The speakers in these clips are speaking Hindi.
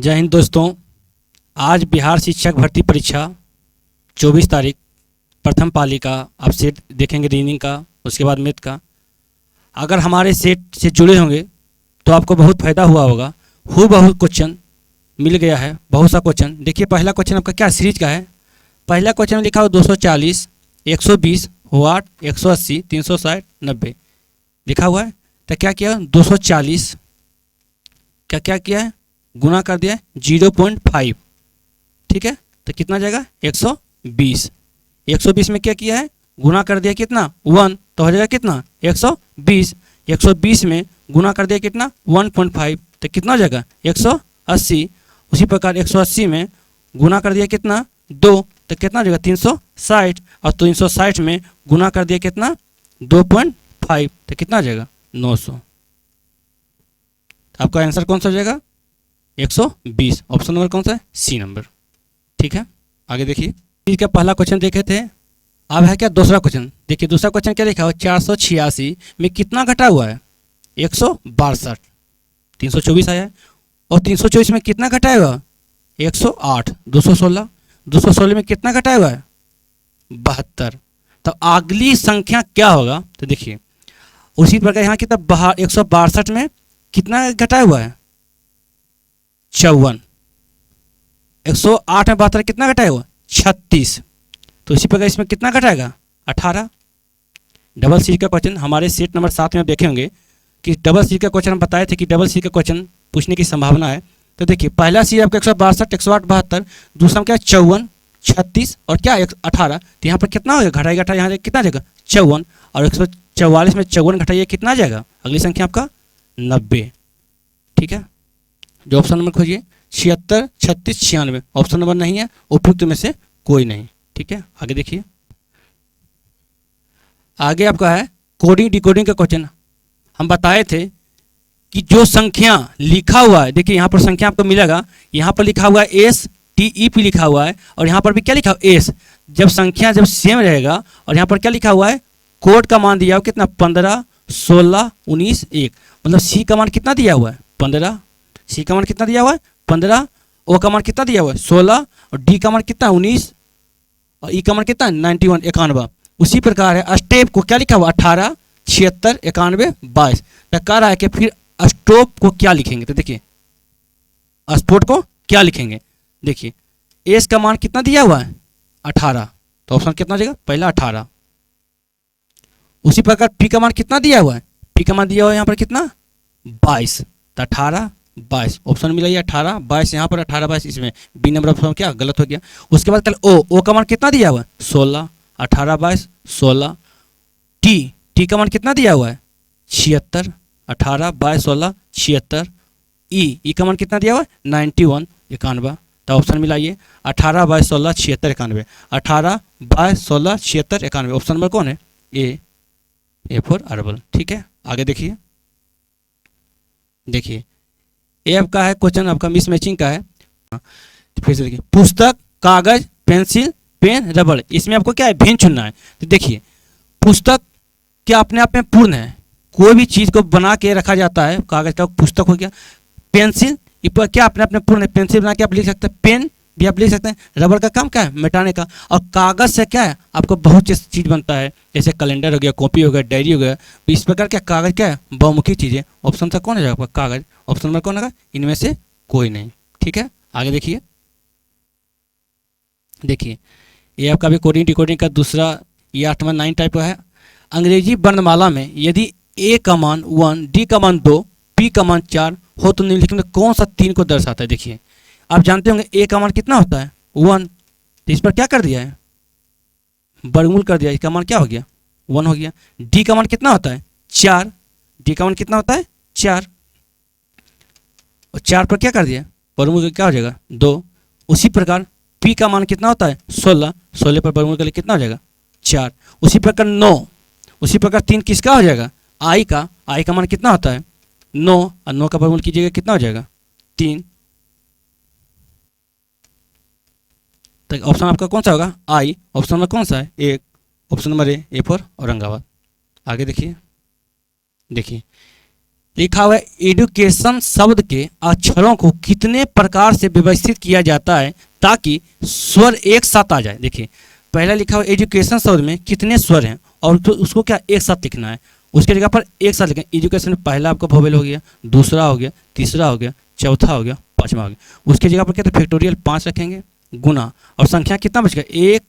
जय हिंद दोस्तों। आज बिहार शिक्षक भर्ती परीक्षा 24 तारीख प्रथम पाली का आप सेट देखेंगे, रीजनिंग का, उसके बाद मैथ का। अगर हमारे सेट से जुड़े होंगे तो आपको बहुत फ़ायदा हुआ होगा। हूबहू क्वेश्चन मिल गया है, बहुत सा क्वेश्चन। देखिए पहला क्वेश्चन आपका क्या सीरीज का है। पहला क्वेश्चन में लिखा हो 240, 120, वाट, 180, 360, 90 लिखा हुआ है। तो क्या किया 240 क्या किया है, गुना कर दिया है 0.5, ठीक है। तो कितना जाएगा 120। 120 में क्या किया है, गुना कर दिया कितना 1, तो हो जाएगा कितना 120। 120 में गुना कर दिया कितना 1.5, तो कितना हो जाएगा 180। उसी प्रकार 180 में गुना कर दिया कितना 2, तो कितना हो जाएगा 360। और 360 में गुना कर दिया कितना 2.5, तो कितना हो जाएगा 900। आपका आंसर कौन सा हो जाएगा 120। ऑप्शन नंबर कौन सा है, सी नंबर, ठीक है। आगे देखिए, इसका पहला क्वेश्चन देखे थे, अब है क्या दूसरा क्वेश्चन। देखिए दूसरा क्वेश्चन क्या लिखा हुआ, 486 में कितना घटा हुआ है 162। 324 आया है, और 324 में कितना घटा हुआ 108। 216 में कितना घटा हुआ है 72। तो अगली संख्या क्या होगा, तो देखिए उसी प्रकार यहाँ कितना 162 में कितना घटा हुआ है 54। 108 में 72 कितना घटाया हुआ 36। तो इसी प्रकार इसमें कितना घटाएगा 18। डबल सीरीज का क्वेश्चन हमारे सेट नंबर 7 में आप देखे होंगे कि डबल सीरीज का क्वेश्चन हम बताए थे कि डबल सीरीज का क्वेश्चन पूछने की संभावना है। तो देखिए पहला सीरीज आपका 162, 108, 72, दूसरा में क्या 54, 36 और क्या 18। तो यहाँ पर कितना होगा घटाई यहाँ कितना जाएगा 54, और 144 में 54 घटाइए कितना जाएगा अगली संख्या आपका 90, ठीक है। जो ऑप्शन नंबर खोजिए 76, 36, 96, ऑप्शन नंबर नहीं है, उपयुक्त में से कोई नहीं, ठीक है। आगे देखिए, आगे आपका है कोडिंग डिकोडिंग का क्वेश्चन। हम बताए थे कि जो संख्या लिखा हुआ है, देखिए यहाँ पर संख्या आपको मिलेगा, यहाँ पर लिखा हुआ है STEP लिखा हुआ है, और यहाँ पर भी क्या लिखा हुआ है S। जब संख्या जब सेम रहेगा और यहाँ पर क्या लिखा हुआ है कोड का मान दिया हुआ कितना 15, 16, 19, 1, मतलब C का मान कितना दिया हुआ है 15, C का मान कितना दिया हुआ है 15, O का मान कितना दिया हुआ है 16, और D का मान कितना 19, और E का मान कितना 91, 91। उसी प्रकार है स्टेप को क्या लिखा हुआ 18, 76, 91, 22। तो कह रहा है कि फिर स्टॉप को क्या लिखेंगे, तो देखिए स्पोर्ट को क्या लिखेंगे। देखिए एस का मान कितना दिया हुआ है 18, तो ऑप्शन कितना जाएगा पहला 18। उसी प्रकार पी का मान कितना दिया हुआ है, पी का मान दिया हुआ है यहाँ पर कितना 22, तो 18, 22 ऑप्शन मिला ये 18, 22 यहाँ पर 18, 22 इसमें बी नंबर ऑप्शन क्या गलत हो गया। उसके बाद कल ओ का मान कितना दिया हुआ है 16, 18, 22, 16। टी का मान कितना दिया हुआ है 76, 18, 22, 16, 76। ई का मान कितना दिया हुआ है 91, 91। तो ऑप्शन मिला ये 18, 22, 16, 76, 91, 18, 22, 16, 76, 91। ऑप्शन नंबर कौन है ए फॉर अरबल, ठीक है। आगे देखिए, देखिए ये आपका है क्वेश्चन आपका मिस मैचिंग का है। फिर से देखिए पुस्तक, कागज, पेंसिल, पेन, रबड़, इसमें आपको क्या है भिन्न चुनना है। तो देखिए पुस्तक क्या अपने आप में पूर्ण है, कोई भी चीज़ को बना के रखा जाता है, कागज का पुस्तक हो गया। पेंसिल ये क्या अपने आप में पूर्ण है, पेंसिल बना के आप लिख सकते हैं, पेन भी आप लिख सकते हैं। रबड़ का काम क्या है मिटाने का, और कागज से क्या है आपको बहुत चीज़ बनता है, जैसे कैलेंडर हो गया, कॉपी हो गया, डायरी हो गया। इस प्रकार क्या कागज क्या है बहुमुखी चीज़ें। ऑप्शन सा कौन है आपका कागज, ऑप्शन नंबर कौन होगा इनमें से कोई नहीं, ठीक है। आगे देखिए, देखिए ये आपका भी कोडिंग डिकोडिंग का दूसरा ये 8वां 9 टाइप का है। अंग्रेजी वर्णमाला में यदि ए का मान 1, डी का मान 2, पी का मान 4 हो तो निम्नलिखित में कौन सा 3 को दर्शाता है। देखिए आप जानते होंगे ए का मान कितना होता है 1, तो इस पर क्या कर दिया है वर्गमूल कर दिया, इसका मान क्या हो गया 1 हो गया। डी का मान कितना होता है 4, डी का मान कितना होता है 4, और 4 पर क्या कर दिया वर्गमूल क्या हो जाएगा 2। उसी प्रकार पी का मान कितना होता है 16, 16 पर वर्गमूल करके कितना हो जाएगा 4। उसी प्रकार 9, उसी प्रकार 3 किसका हो जाएगा आई का मान कितना होता है 9, और 9 का वर्गमूल कीजिएगा कितना हो जाएगा 3। तो ऑप्शन आपका कौन सा होगा आई। ऑप्शन नंबर कौन सा है 1, option number A for Aurangabad. आगे देखिए, देखिए लिखा हुआ है एजुकेशन शब्द के अक्षरों को कितने प्रकार से व्यवस्थित किया जाता है ताकि स्वर एक साथ आ जाए। देखिए पहला लिखा हुआ एजुकेशन शब्द में कितने स्वर हैं और तो उसको क्या एक साथ लिखना है। उसके जगह पर एक साथ लिखें। एजुकेशन में पहला आपका वोवेल हो गया, दूसरा हो गया, तीसरा हो गया, चौथा हो गया, पांचवा हो गया। उसके जगह पर क्या था फैक्टोरियल 5 रखेंगे, गुना और संख्या कितना बच गया 1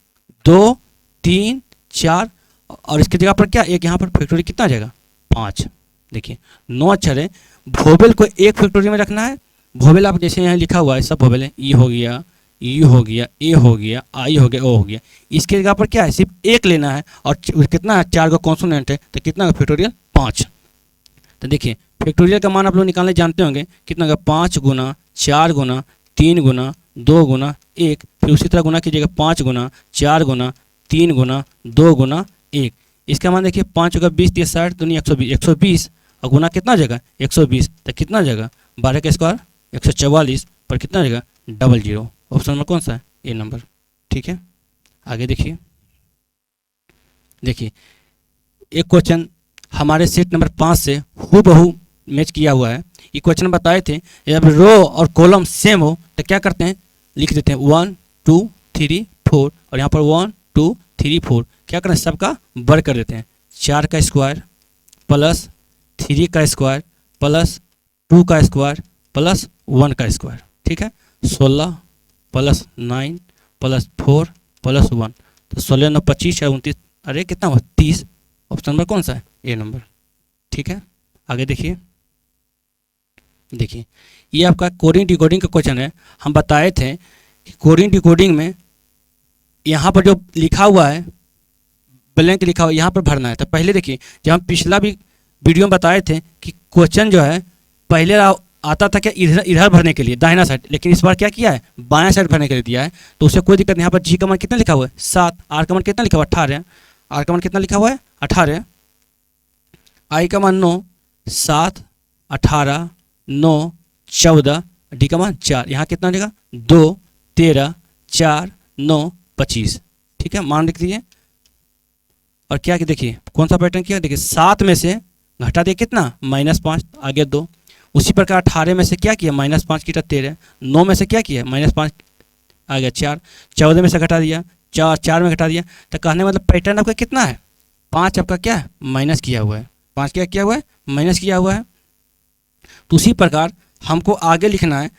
2 3 4 और इसकी जगह पर क्या एक यहाँ पर फैक्टोरियल कितना आ जाएगा 5। देखिए 9 अक्षर है, वोवेल को एक फैक्टोरियल में रखना है। वोवेल आप जैसे यहाँ लिखा हुआ है सब वोवेल है, ई हो गया, यू हो गया, ए हो गया, आई हो गया, ओ हो गया। इसके जगह पर क्या है सिर्फ एक लेना है और कितना है 4 का कॉन्सोनेंट है तो कितना का फैक्टोरियल 5। तो देखिए फैक्टोरियल का मान आप लोग निकालने जानते होंगे कितना का 5 गुना 4 गुना 3 गुना 2 गुना 1, फिर उसी तरह गुना कीजिएगा 5 गुना 4 गुना 3 गुना 2 गुना 1। इसका मान देखिए 5 का 20 30 60 दुनिया 120, 120 और गुना कितना हो जाएगा 120 तो कितना हो जाएगा 12 का स्क्वायर 144 पर कितना हो जाएगा 00। ऑप्शन नंबर कौन सा है ए नंबर। ठीक है आगे देखिए। देखिए एक क्वेश्चन हमारे सेट नंबर 5 से हूबहू मैच किया हुआ है। ये क्वेश्चन बताए थे जब रो और कॉलम सेम हो तो क्या करते हैं लिख देते हैं 1 2 3 4 और यहाँ पर 1 2 3 4 क्या करते हैं सबका वर्ग कर देते हैं। 4 का स्क्वायर प्लस 3 का स्क्वायर प्लस 2 का स्क्वायर प्लस 1 का स्क्वायर। ठीक है 16 प्लस 9 प्लस 4 प्लस 1 तो 16 9 25 और 29 अरे कितना हुआ 30। ऑप्शन नंबर कौन सा है ए नंबर। ठीक है आगे देखिए। देखिए ये आपका कोडिंग डिकोडिंग का क्वेश्चन है। हम बताए थे कि कोडिंग डिकोडिंग में यहाँ पर जो लिखा हुआ है ब्लैंक लिखा हुआ यहाँ पर भरना है। तो पहले देखिए जब हम पिछला भी वीडियो में बताए थे कि क्वेश्चन जो है पहले आता था क्या इधर इधर भरने के लिए दाहिना साइड, लेकिन इस बार क्या किया है बायां साइड भरने के लिए दिया है तो उससे कोई दिक्कत नहीं। यहाँ पर जी का मान कितना लिखा हुआ है 7, आर का मान कितना लिखा हुआ है 18, आर का मान कितना लिखा हुआ है 18, आई का मान 9, 7 18 9 14, डी का मान 4, यहाँ कितना देगा 2 13 4 9 25। ठीक है मान लिख दीजिए और क्या कि देखिए कौन सा पैटर्न किया देखिए 7 में से घटा दिया कितना -5 आगे 2। उसी प्रकार 18 में से क्या किया -5 की 13, 9 में से क्या किया -5 आ गया 4, 14 में से घटा दिया 4, 4 में घटा दिया तो कहने मतलब पैटर्न आपका कितना है 5 आपका क्या है माइनस किया हुआ है, 5 क्या किया हुआ है माइनस किया हुआ है। तो उसी प्रकार हमको आगे लिखना है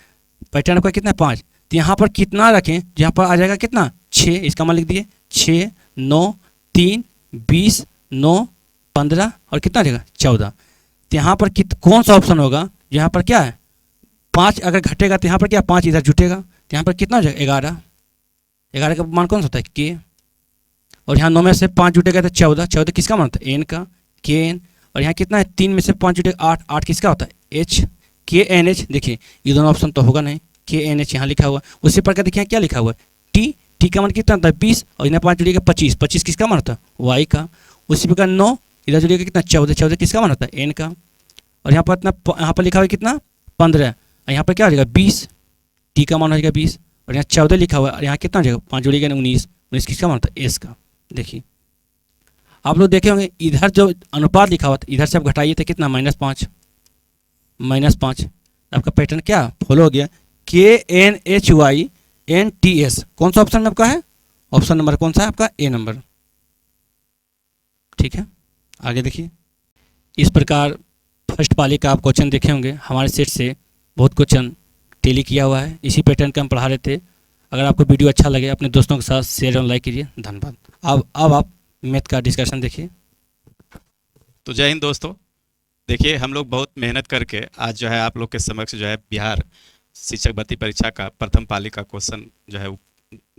पैटर्न आपका कितना है 5 तो यहाँ पर कितना रखें यहाँ पर आ जाएगा कितना 6, इसका मान लिख दिए 6 9 3 20 9 15 और कितना आ जाएगा 14। तो यहाँ पर कौन सा ऑप्शन होगा यहाँ पर क्या है 5 अगर घटेगा तो यहाँ पर क्या 5 इधर जुटेगा तो यहाँ पर कितना हो जाएगा 11, 11 का मान कौन सा होता है के और यहाँ 9 में से 5 जुटेगा तो 14, 14 किसका मान होता है एन का के एन और यहाँ कितना है 3 में से 5 जुटेगा 8, 8 किसका होता है एच के एन एच। देखिए ये दोनों ऑप्शन तो होगा नहीं, के एन एच यहाँ लिखा हुआ उसी प्रकार देखिए क्या लिखा हुआ है टी, टी का मान कितना होता है 20 और यहाँ 5 जुड़ेगा 25, 25 किसका मान होता है वाई का। उसी प्रकार 9 इधर जुड़ेगा कितना 14, 14 किसका मान होता है एन का और यहाँ पर इतना यहाँ पर लिखा हुआ है कितना 15 और यहाँ पर क्या हो जाएगा 20, टी का मान हो जाएगा 20 और यहाँ 14 लिखा हुआ है और यहाँ कितना हो जाएगा 5 जुड़ेगा 19, 19 किसका मान होता है एस का। देखिए आप लोग देखे होंगे इधर जो अनुपात लिखा हुआ था इधर से आप घटाइए तो कितना -5 -5 आपका पैटर्न क्या फॉलो हो गया के N H Y N T S. कौन सा ऑप्शन में आपका है ऑप्शन नंबर कौन सा है आपका ए नंबर। ठीक है आगे देखिए। इस प्रकार फर्स्ट पाली का आप क्वेश्चन देखे होंगे हमारे सेट से बहुत क्वेश्चन टेली किया हुआ है, इसी पैटर्न का हम पढ़ा रहे थे। अगर आपको वीडियो अच्छा लगे अपने दोस्तों के साथ शेयर और लाइक कीजिए। धन्यवाद। अब आप मैथ का डिस्कशन देखिए। तो जय हिंद दोस्तों। देखिए हम लोग बहुत मेहनत करके आज जो है आप लोग के समक्ष जो है बिहार शिक्षक भर्ती परीक्षा का प्रथम पाली का क्वेश्चन जो है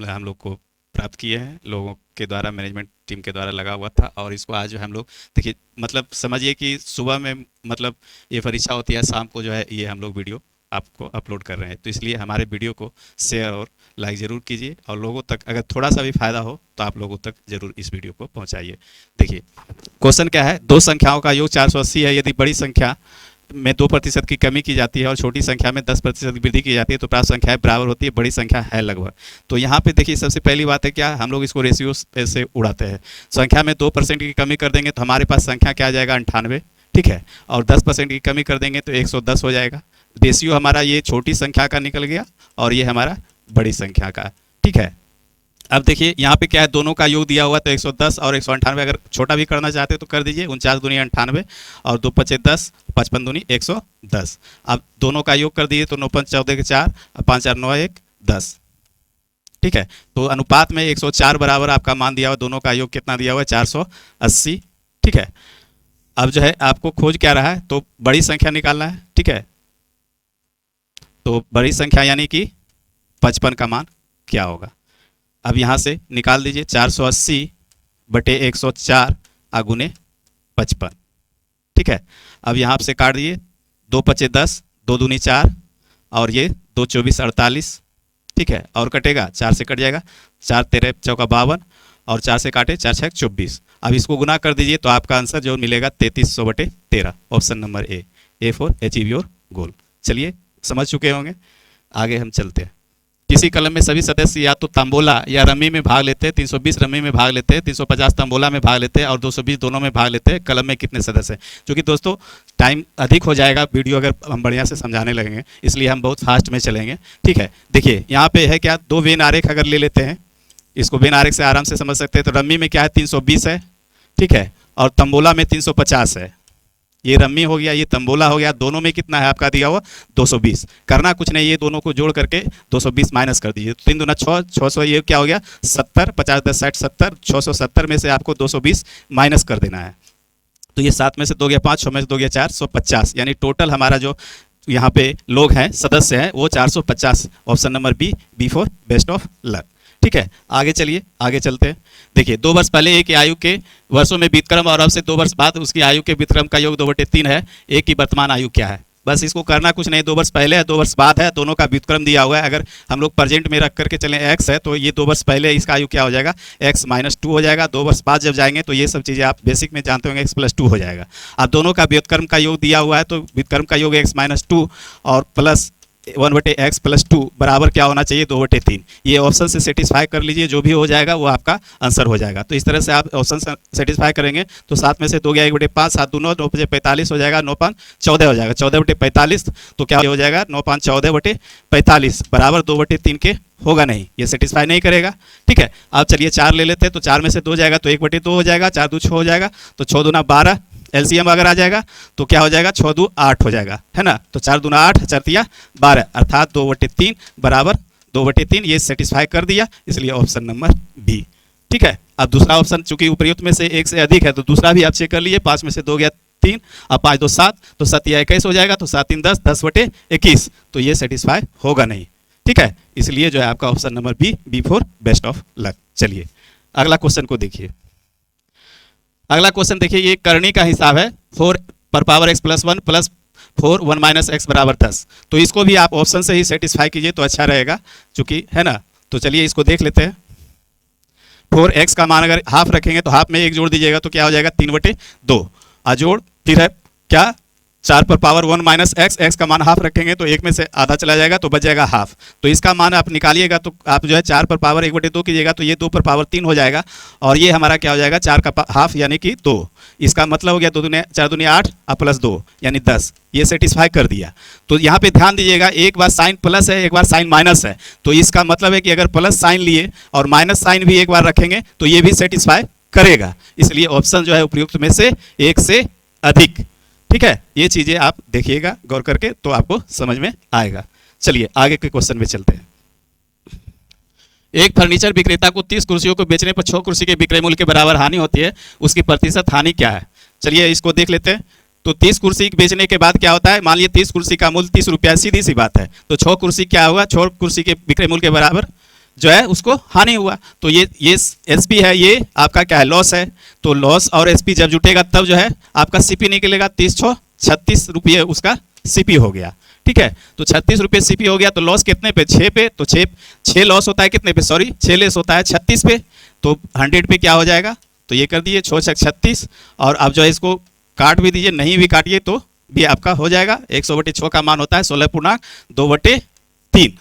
हम लोग को प्राप्त किए हैं, लोगों के द्वारा मैनेजमेंट टीम के द्वारा लगा हुआ था और इसको आज जो है हम लोग देखिए मतलब समझिए कि सुबह में मतलब ये परीक्षा होती है, शाम को जो है ये हम लोग वीडियो आपको अपलोड कर रहे हैं। तो इसलिए हमारे वीडियो को शेयर और लाइक ज़रूर कीजिए और लोगों तक अगर थोड़ा सा भी फायदा हो तो आप लोगों तक जरूर इस वीडियो को पहुंचाइए। देखिए क्वेश्चन क्या है, दो संख्याओं का योग 480 है। यदि बड़ी संख्या में 2% की कमी की जाती है और छोटी संख्या में 10% की वृद्धि की जाती है तो प्राप्त संख्याएं बराबर होती है, बड़ी संख्या है लगभग। तो यहाँ पे देखिए सबसे पहली बात है क्या, हम लोग इसको रेशियो से उड़ाते हैं। संख्या में 2% की कमी कर देंगे तो हमारे पास संख्या क्या आ जाएगा 98, ठीक है, और 10% की कमी कर देंगे तो 110 हो जाएगा। रेशियो हमारा ये छोटी संख्या का निकल गया और ये हमारा बड़ी संख्या का, ठीक है। अब देखिए यहाँ पे क्या है, दोनों का योग दिया हुआ तो 110 और 198, अगर छोटा भी करना चाहते तो कर दीजिए। 49 दूनी 98 और 2 पचे 10, 55 दूनी 110। अब दोनों का योग कर दीजिए तो 9 5 14 के 4, 5 4 9 1 10, ठीक है। तो अनुपात में 104 बराबर आपका मान दिया हुआ, दोनों का योग कितना दिया हुआ है 480, ठीक है। अब जो है आपको खोज क्या रहा है, तो बड़ी संख्या निकालना है, ठीक है। तो बड़ी संख्या यानी कि 55 का मान क्या होगा। अब यहाँ से निकाल दीजिए 480 बटे 104 आगुने 55, ठीक है। अब यहाँ से काट दिए 2 पचे 10, 2 दूनी 4 और ये 2 24 48, ठीक है। और कटेगा 4 से कट जाएगा, 4 13 चौका 52 और 4 से काटे 4 6 24। अब इसको गुना कर दीजिए तो आपका आंसर जो मिलेगा 3300 बटे 13, option number A for achieve your goal. चलिए समझ चुके होंगे, आगे हम चलते हैं। किसी कलम में सभी सदस्य या तो तंबोला या रमी में भाग लेते हैं, 320 रमी में भाग लेते हैं, 350 तंबोला में भाग लेते हैं और 220 दोनों में भाग लेते हैं। कलम में कितने सदस्य हैं। क्योंकि दोस्तों टाइम अधिक हो जाएगा वीडियो अगर हम बढ़िया से समझाने लगेंगे, इसलिए हम बहुत फास्ट में चलेंगे, ठीक है। देखिए यहाँ पे है क्या, 2 वेन आरेख अगर ले लेते हैं, इसको वेन आरेख से आराम से समझ सकते हैं। तो रमी में क्या है 320 है, ठीक है, और तंबोला में 350 है। ये रम्मी हो गया, ये तंबोला हो गया, दोनों में कितना है आपका दिया हुआ 220। करना कुछ नहीं, ये दोनों को जोड़ करके 220 माइनस कर दीजिए। 3 दूना 6, 600, ये क्या हो गया 70, 50 10 60 70, 670 में से आपको 220 माइनस कर देना है। तो ये 7 में से 2 गया 5, 6 में से 2 गया 4, 150, यानी टोटल हमारा जो यहाँ पे लोग हैं सदस्य हैं वो 450, option number B for best of luck, ठीक है। आगे चलिए, आगे चलते हैं। देखिए 2 वर्ष पहले एक की आयु के वर्षों में व्युत्क्रम और अब से 2 वर्ष बाद उसकी आयु के व्युत्क्रम का योग 2/3 है। एक की वर्तमान आयु क्या है। बस इसको करना कुछ नहीं, 2 वर्ष पहले है 2 वर्ष बाद है, दोनों का व्युत्क्रम दिया हुआ है। अगर हम लोग प्रेजेंट में रख करके चलें x है तो ये 2 वर्ष पहले इसका आयु क्या हो जाएगा x - 2 हो जाएगा। 2 वर्ष बाद जब जाएंगे तो ये सब चीज़ें आप बेसिक में जानते होंगे, x + 2 हो जाएगा। अब दोनों का व्युत्क्रम का योग दिया हुआ है तो व्युत्क्रम का योग x - 2 और प्लस 1/x + 2 बराबर क्या होना चाहिए 2/3। ये ऑप्शन से सेटिस्फाई कर लीजिए, जो भी हो जाएगा वो आपका आंसर हो जाएगा। तो इस तरह से आप ऑप्शन सेटिस्फाई करेंगे तो 7 में से 2 गया 1/5, 7 दूनो 9 5 45 हो जाएगा, 9 5 14 हो जाएगा, 14/45 तो क्या हो जाएगा 9 5 14/45 बराबर 2/3 के होगा नहीं, ये सेटिस्फाई नहीं करेगा, ठीक है। अब चलिए 4 ले लेते हैं तो 4 में से 2 जाएगा तो 1/2 हो जाएगा, 4 2 6 हो जाएगा, तो 6 दूना 12, एलसीएम अगर आ जाएगा तो क्या हो जाएगा 6 2 8 हो जाएगा, है ना। तो 4 दूना 8, 4 तिया 12 अर्थात 2/3 बराबर 2/3, ये सेटिस्फाई कर दिया, इसलिए ऑप्शन नंबर बी, ठीक है। अब दूसरा ऑप्शन चूंकि उपयुक्त में से एक से अधिक है तो दूसरा भी आप चेक कर लीजिए। 5 में से 2 गया 3, अब 5 2 7, तो 7 या 21 हो जाएगा, तो 7 3 10, 10/21, तो ये सेटिस्फाई होगा नहीं, ठीक है। इसलिए जो है आपका option number B for best of luck. चलिए अगला क्वेश्चन को देखिए। अगला क्वेश्चन देखिए, ये करनी का हिसाब है 4 पर पावर x + 1 + 4 1 - x बराबर 10। तो इसको भी आप ऑप्शन से ही सेटिस्फाई कीजिए तो अच्छा रहेगा, चूंकि है ना। तो चलिए इसको देख लेते हैं। 4x का मान अगर हाफ रखेंगे तो हाफ में 1 जोड़ दीजिएगा तो क्या हो जाएगा 3/2, जोड़ फिर है क्या 4 पर पावर 1 - x का मान हाफ रखेंगे तो 1 में से आधा चला जाएगा तो बच जाएगा हाफ। तो इसका मान आप निकालिएगा तो आप जो है 4 पर पावर 1/2 कीजिएगा तो ये 2 पर पावर 3 हो जाएगा और ये हमारा क्या हो जाएगा 4 का हाफ यानी कि 2। इसका मतलब हो गया 2 दूने 4 दूने 8 और प्लस 2 यानी 10, ये सेटिस्फाई कर दिया। तो यहाँ पे ध्यान दीजिएगा, एक बार साइन प्लस है एक बार साइन माइनस है, तो इसका मतलब है कि अगर प्लस साइन लिए और माइनस साइन भी एक बार रखेंगे तो ये भी सेटिस्फाई करेगा। इसलिए ऑप्शन जो है उपयुक्त में से एक से अधिक, ठीक है। ये चीजें आप देखिएगा गौर करके तो आपको समझ में आएगा। चलिए आगे के क्वेश्चन में चलते हैं। एक फर्नीचर विक्रेता को 30 कुर्सियों को बेचने पर 6 कुर्सी के विक्रय मूल्य के बराबर हानि होती है, उसकी प्रतिशत हानि क्या है। चलिए इसको देख लेते हैं। तो 30 कुर्सी बेचने के बाद क्या होता है, मान लीजिए 30 कुर्सी का मूल्य 30 रुपया, सीधी सी बात है। तो 6 कुर्सी क्या होगा, 6 कुर्सी के विक्रय मूल्य के बराबर जो है उसको हानि हुआ। तो ये एसपी है, ये आपका क्या है लॉस है। तो लॉस और एसपी जब जुटेगा तब जो है आपका सीपी निकलेगा। 30 6 36 रुपये उसका सीपी हो गया, ठीक है। तो 36 रुपये सीपी हो गया। तो लॉस कितने पे 6 पे, तो 6 लॉस होता है कितने पे, सॉरी 6 लेस होता है 36 पे। तो 100 पे क्या हो जाएगा, तो ये कर दिए 6 6 36 और आप जो है इसको काट भी दीजिए, नहीं भी काटिए तो भी आपका हो जाएगा। 100/6 का मान होता है 16.2/3,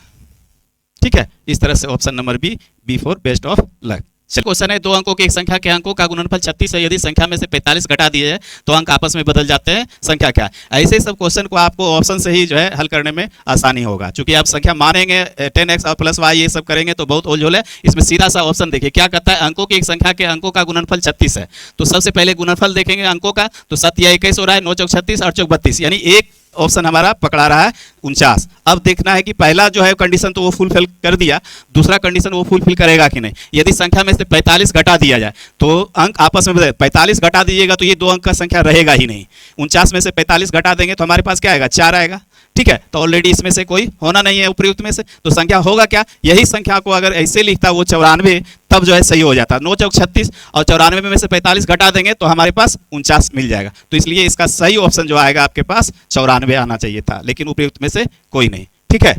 ठीक है। इस तरह से option number B for best of luck. चलिए क्वेश्चन है, दो अंकों की एक संख्या के अंकों का गुणनफल 36 है, यदि संख्या में से 45 घटा दिए जाए तो अंक आपस में बदल जाते हैं, संख्या क्या है। ऐसे सब क्वेश्चन को आपको ऑप्शन से ही जो है हल करने में आसानी होगा, क्योंकि आप संख्या मानेंगे 10x और प्लस y ये सब करेंगे तो बहुत ओझल है। इसमें सीधा सा ऑप्शन देखिए क्या कहता है, अंकों की एक संख्या के अंकों का गुणनफल 36 है। तो सबसे पहले गुणनफल देखेंगे अंकों का, तो 7 या 21 हो रहा है, 9 चौक 36, 8 चौक 32, यानी एक ऑप्शन हमारा पकड़ा रहा है 49। अब देखना है कि पहला जो है कंडीशन तो वो फुलफिल कर दिया, दूसरा कंडीशन वो फुलफिल करेगा कि नहीं। यदि संख्या में से 45 घटा दिया जाए तो अंक आपस में बदल, 45 घटा दीजिएगा तो ये दो अंक का संख्या रहेगा ही नहीं। 49 में से 45 घटा देंगे तो हमारे पास क्या आएगा, 4 आएगा। ठीक है, तो ऑलरेडी इसमें से कोई होना नहीं है उपयुक्त में से, तो संख्या होगा क्या, यही संख्या को अगर ऐसे लिखता वो 94, तब जो है सही हो जाता। 9 चौक 36 और 94 में से 45 घटा देंगे तो हमारे पास 49 मिल जाएगा। तो इसलिए इसका सही ऑप्शन जो आएगा आपके पास 94 आना चाहिए था, लेकिन उपयुक्त में से कोई नहीं। ठीक है,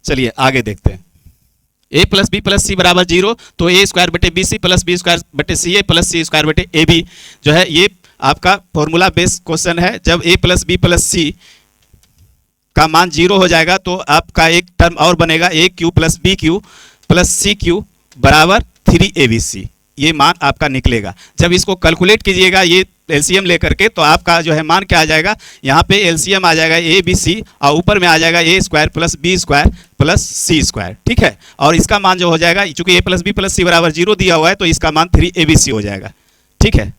चलिए आगे देखते हैं। a plus B plus C बराबर 0, तो ए स्क्वायर बटे B C plus B square बटे सी ए प्लस सी स्क्वायर बटे ए बी जो है ये आपका फॉर्मूला बेस्ड क्वेश्चन है। जब a प्लस बी प्लस सी का मान 0 हो जाएगा तो आपका एक टर्म और बनेगा, A cube plus B cube plus C cube बराबर 3abc, ये मान आपका निकलेगा। जब इसको कैलकुलेट कीजिएगा ये एलसीएम लेकर के, तो आपका जो है मान क्या आ जाएगा, यहाँ पे एलसीएम आ जाएगा ए बी सी और ऊपर में आ जाएगा A square plus B square plus C square. ठीक है, और इसका मान जो हो जाएगा, चूंकि A plus B plus C बराबर 0 दिया हुआ है तो इसका मान 3abc हो जाएगा। ठीक है,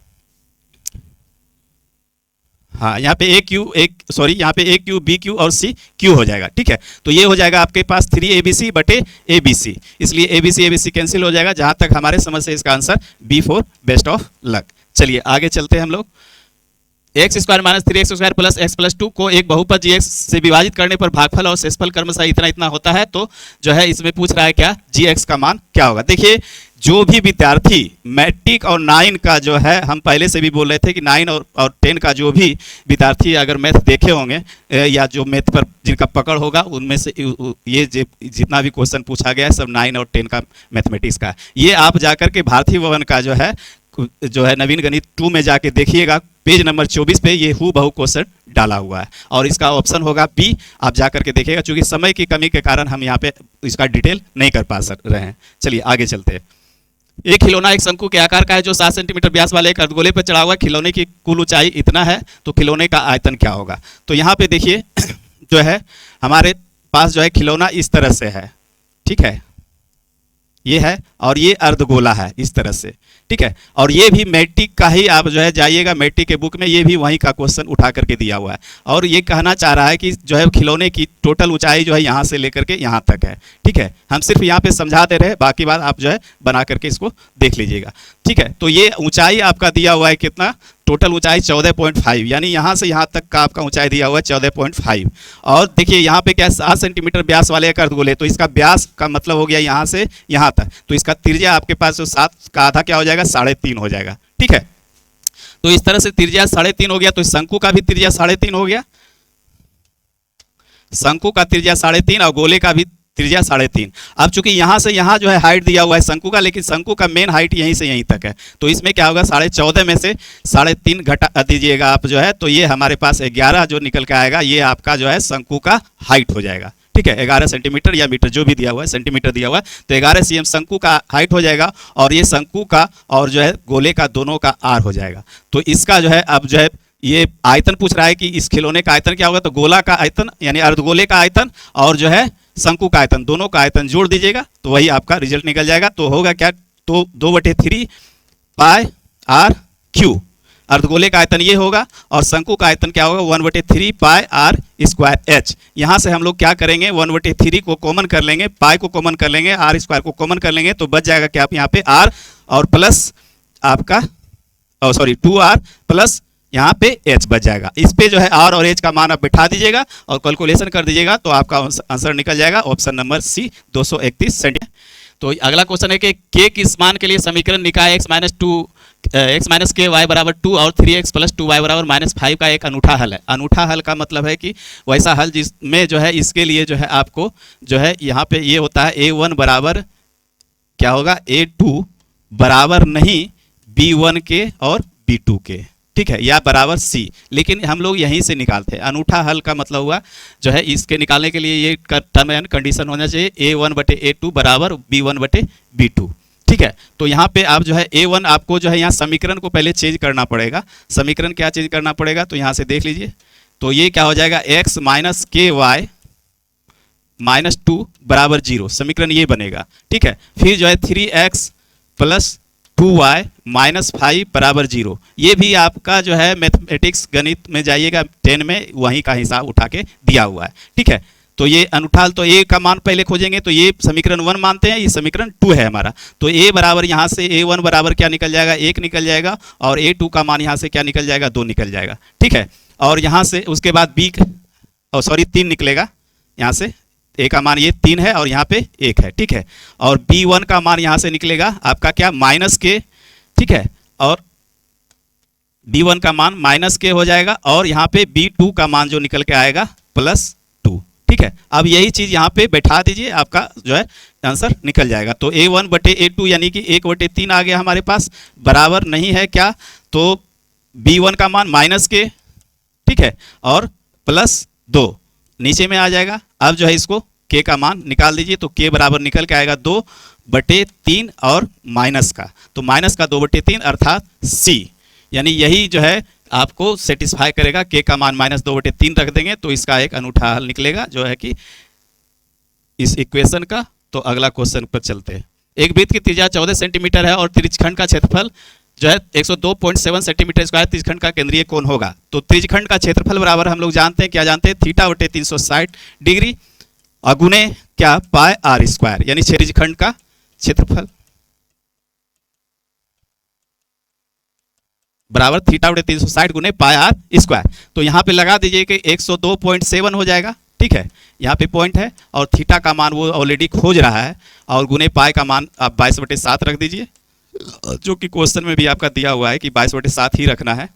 हाँ यहाँ पे यहाँ पे ए क्यू बी क्यू और सी क्यू हो जाएगा। ठीक है, तो ये हो जाएगा आपके पास 3abc बटे abc, इसलिए abc कैंसिल हो जाएगा। जहां तक हमारे समझ से इसका answer B4 best of luck. चलिए आगे चलते हैं हम लोग। X square minus 3x square plus x plus 2 को एक बहुपद जी एक्स से विभाजित करने पर भागफल और शेषफल क्रमशः इतना इतना होता है, तो जो है इसमें पूछ रहा है क्या, जी एक्स का मान क्या होगा। देखिए जो भी विद्यार्थी मैट्रिक और 9 का जो है, हम पहले से भी बोल रहे थे कि 9 और 10 का जो भी विद्यार्थी अगर मैथ देखे होंगे या जो मैथ पर जिनका पकड़ होगा, उनमें से ये जितना भी क्वेश्चन पूछा गया है सब 9 और 10 का मैथमेटिक्स का। ये आप जाकर के भारतीय भवन का जो है नवीन गणित 2 में जाके देखिएगा, पेज नंबर 24 पे ये हूबहू क्वेश्चन डाला हुआ है और इसका ऑप्शन होगा बी। आप जाकर के देखिएगा, क्योंकि समय की कमी के कारण हम यहाँ पे इसका डिटेल नहीं कर पा रहे हैं। चलिए आगे चलते हैं। एक खिलौना एक शंकु के आकार का है जो 7 सेंटीमीटर व्यास वाले एक अर्धगोले पर चढ़ा हुआ है। खिलौने की कुल ऊंचाई इतना है, तो खिलौने का आयतन क्या होगा। तो यहाँ पे देखिए जो है हमारे पास जो है खिलौना इस तरह से है, ठीक है, ये है और ये अर्धगोला है इस तरह से। ठीक है, और ये भी मैट्रिक का ही, आप जो है जाइएगा मैट्रिक के बुक में, ये भी वहीं का क्वेश्चन उठा करके दिया हुआ है और ये कहना चाह रहा है कि जो है खिलौने की टोटल ऊंचाई जो है यहाँ से लेकर के यहाँ तक है। ठीक है, हम सिर्फ यहाँ पे समझा दे रहे हैं, बाकी बात आप जो है बना करके इसको देख लीजिएगा। ठीक है, तो ये ऊंचाई आपका दिया हुआ है कितना, टोटल ऊंचाई 14.5, यानी यहाँ से यहाँ तक का आपका ऊंचाई दिया हुआ है 14.5। और देखिए यहाँ पे क्या 7 सेंटीमीटर व्यास वाले एक अर्धगोले, तो इसका व्यास का मतलब हो गया यहाँ से यहाँ तक, तो इसका त्रिज्या आपके पास जो 7 का आधा क्या हो जाएगा, 3.5 हो जाएगा। ठीक है, तो इस तरह से त्रिज्या 3.5 हो गया, तो शंकु का भी त्रिज्या 3.5 हो गया, शंकु का त्रिज्या 3.5 और गोले का भी त्रिज्या 3.5। अब चूंकि यहाँ से यहाँ जो है हाइट दिया हुआ है शंकु का, लेकिन शंकु का मेन हाइट यहीं से यहीं तक है, तो इसमें क्या होगा 14.5 में से 3.5 घटा दीजिएगा आप जो है, तो ये हमारे पास 11 जो निकल के आएगा, ये आपका जो है शंकु का हाइट हो जाएगा। ठीक है, 11 सेंटीमीटर या मीटर जो भी दिया हुआ है, सेंटीमीटर दिया हुआ है, तो 11 cm शंकु का हाइट हो जाएगा और ये शंकु का और जो है गोले का दोनों का आर हो जाएगा। तो इसका जो है अब जो है ये आयतन पूछ रहा है कि इस खिलौने का आयतन क्या होगा, तो गोला का आयतन यानी अर्धगोले का आयतन और जो है शंकु का आयतन, दोनों का आयतन जोड़ दीजिएगा तो वही आपका रिजल्ट निकल जाएगा। तो होगा क्या, तो 2/3 पाई आर क्यू, अर्धगोले का आयतन ये होगा और शंकु का आयतन क्या होगा 1/3 पाई आर स्क्वायर एच। यहाँ से हम लोग क्या करेंगे, 1/3 को कॉमन कर लेंगे, पाई को कॉमन कर लेंगे, आर स्क्वायर को कॉमन कर लेंगे, तो बच जाएगा क्या आप यहाँ पे आर और प्लस आपका 2r प्लस यहाँ पे h बच जाएगा। इस पे जो है r और h का मान आप बिठा दीजिएगा और कैलकुलेशन कर दीजिएगा, तो आपका आंसर निकल जाएगा ऑप्शन नंबर सी 231 सेंटीमीटर। तो अगला क्वेश्चन है कि k किस मान के लिए समीकरण निकाय x माइनस k y बराबर 2 और 3x प्लस 2y बराबर -5 का एक अनूठा हल है। अनूठा हल का मतलब है कि वैसा हल जिसमें जो है इसके लिए जो है आपको जो है यहाँ पे ये होता है a1 बराबर क्या होगा, a2 बराबर नहीं b1 के और b2 के, ठीक है, या बराबर c, लेकिन हम लोग यहीं से निकालते हैं। अनूठा हल का मतलब हुआ जो है इसके निकालने के लिए ये टर्म एंड कंडीशन होना चाहिए a1/a2 बराबर b1/b2। ठीक है। तो यहाँ पे आप जो है A1 आपको जो है यहाँ समीकरण को पहले चेंज करना पड़ेगा। समीकरण क्या चेंज करना पड़ेगा, तो यहाँ से देख लीजिए, तो ये क्या हो जाएगा, x माइनस के वाई माइनस 2 बराबर 0, समीकरण ये बनेगा। ठीक है। फिर जो है 3x प्लस 2y माइनस 5 बराबर 0, ये भी आपका जो है मैथमेटिक्स गणित में जाइएगा 10 में, वहीं का हिसाब उठा के दिया हुआ है। ठीक है। तो ये अनुठाल, तो a का मान पहले खोजेंगे, तो ये समीकरण 1 मानते हैं, ये समीकरण 2 है हमारा। तो a बराबर यहाँ से a1 बराबर क्या निकल जाएगा, 1 निकल जाएगा, और a2 का मान यहाँ से क्या निकल जाएगा, 2 निकल जाएगा। ठीक है। और यहाँ से उसके बाद b 3 निकलेगा, यहाँ से a का मान ये 3 है और यहाँ पे 1 है। ठीक है। और b1 का मान यहाँ से निकलेगा आपका क्या, माइनस के। ठीक है। और b1 का मान माइनस के हो जाएगा, और यहाँ पे b2 का मान जो निकल के आएगा प्लस 2। ठीक है। अब यही चीज़ यहाँ पे बैठा दीजिए, आपका जो है आंसर निकल जाएगा। तो a1 बटे a2 यानी कि 1/3 आ गया हमारे पास, बराबर नहीं है क्या, तो b1 का मान माइनस के, ठीक है, और प्लस 2 नीचे में आ जाएगा। अब जो है इसको k का मान निकाल दीजिए, तो k बराबर निकल के आएगा 2/3 और माइनस का, तो माइनस का 2/3 अर्थात c, यानी यही जो है आपको सेटिस्फाई करेगा। k का मान माइनस 2/3 रख देंगे तो इसका एक अनूठा हल निकलेगा जो है कि इस इक्वेशन का। तो अगला क्वेश्चन पर चलते हैं। एक वृत्त की त्रिज्या 14 सेंटीमीटर है और त्रिज्यखंड का क्षेत्रफल जो है 102.7 सेंटीमीटर स्क्वायर त्रिज्यखंड का केंद्रीय कोण होगा। तो त्रिज्यखंड का क्षेत्रफल बराबर हम लोग जानते हैं, क्या जानते हैं, θ/360 डिग्री अगुणे क्या, पाई आर स्क्वायर, यानी त्रिज्यखंड का क्षेत्रफल बराबर θ/360 गुने पाई आर स्क्वायर। तो यहाँ पे लगा दीजिए कि 102.7 हो जाएगा। ठीक है। यहाँ पे पॉइंट है, और थीटा का मान वो ऑलरेडी खोज रहा है, और गुने पाई का मान आप 22/7 रख दीजिए, जो कि क्वेश्चन में भी आपका दिया हुआ है कि 22/7 ही रखना है।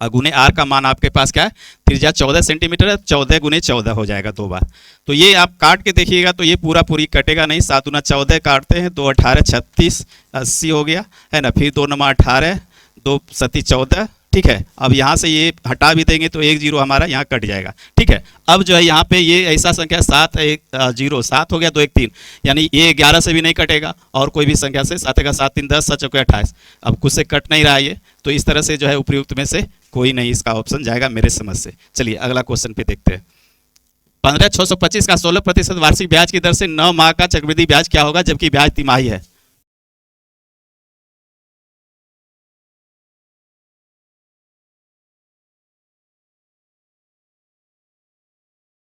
गुने आर का मान आपके पास क्या है, त्रिज्या 14 सेंटीमीटर है, 14 गुने 14 हो जाएगा 2 बार। तो ये आप काट के देखिएगा तो ये पूरी कटेगा नहीं, 7 गुना 14 काटते हैं, 2 18 36 80 हो गया है ना। फिर 2 9 18 2 7 14। ठीक है। अब यहाँ से ये हटा भी देंगे तो 1 0 हमारा यहाँ कट जाएगा। ठीक है। अब जो है यहाँ पे ये ऐसा संख्या 7 1 0 7 हो गया, 2 1 3, यानी ये 11 से भी नहीं कटेगा, और कोई भी संख्या से 7 7 3 10 7 चौके 28। अब कुछ से कट नहीं रहा ये, तो इस तरह से जो है उपयुक्त में से कोई नहीं इसका ऑप्शन जाएगा मेरे समझ से। चलिए अगला क्वेश्चन पे देखते हैं। 15,625 का 16% वार्षिक ब्याज की दर से 9 माह का चक्रवृद्धि ब्याज क्या होगा जबकि ब्याज तिमाही है।